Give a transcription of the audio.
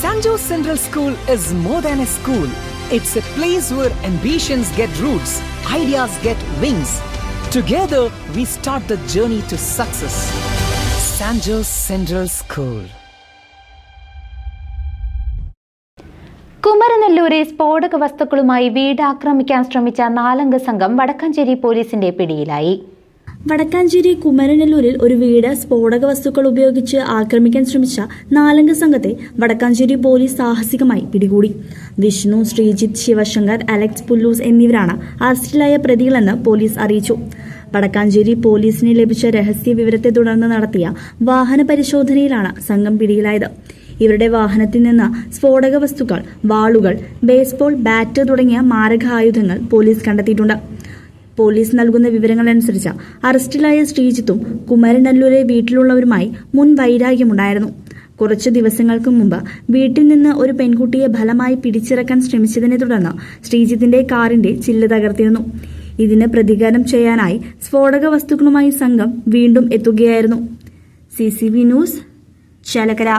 St. Jose Central School is more than a school. It's a place where ambitions get roots, ideas get wings. Together, we start the journey to success. St. Jose Central School. കുമരനെല്ലൂരിൽ സ്ഫോടക വസ്തുക്കളുമായി വീട് ആക്രമിക്കാൻ ശ്രമിച്ച 4-അംഗ സംഘം വടക്കാഞ്ചേരി പോലീസിന്റെ പിടിയിലായി. വടക്കാഞ്ചേരി കുമരനെല്ലൂരിൽ ഒരു വീട് സ്ഫോടക വസ്തുക്കൾ ഉപയോഗിച്ച് ആക്രമിക്കാൻ ശ്രമിച്ച 4-അംഗ സംഘത്തെ വടക്കാഞ്ചേരി പോലീസ് സാഹസികമായി പിടികൂടി. വിഷ്ണു, ശ്രീജിത്ത്, ശിവശങ്കർ, അലക്സ് പുല്ലൂസ് എന്നിവരാണ് അറസ്റ്റിലായ പ്രതികളെന്ന് പോലീസ് അറിയിച്ചു. വടക്കാഞ്ചേരി പോലീസിന് ലഭിച്ച രഹസ്യ വിവരത്തെ തുടർന്ന് നടത്തിയ വാഹന പരിശോധനയിലാണ് സംഘം പിടിയിലായത്. ഇവരുടെ വാഹനത്തിൽ നിന്ന് സ്ഫോടക വസ്തുക്കൾ, വാളുകൾ, ബേസ്ബോൾ ബാറ്റ് തുടങ്ങിയ മാരകായുധങ്ങൾ പോലീസ് കണ്ടെത്തിയിട്ടുണ്ട്. പോലീസ് നൽകുന്ന വിവരങ്ങളനുസരിച്ച് അറസ്റ്റിലായ ശ്രീജിത്തും കുമരനെല്ലൂരെ വീട്ടിലുള്ളവരുമായി മുൻ വൈരാഗ്യമുണ്ടായിരുന്നു. കുറച്ചു ദിവസങ്ങൾക്ക് മുമ്പ് വീട്ടിൽ നിന്ന് ഒരു പെൺകുട്ടിയെ ഫലമായി പിടിച്ചിറക്കാൻ ശ്രമിച്ചതിനെ തുടർന്ന് ശ്രീജിത്തിന്റെ കാറിന്റെ ചില്ല് തകർത്തിരുന്നു. ഇതിന് പ്രതികാരം ചെയ്യാനായി സ്ഫോടക വസ്തുക്കളുമായി സംഘം വീണ്ടും എത്തുകയായിരുന്നു. CCV news, Chelakkara.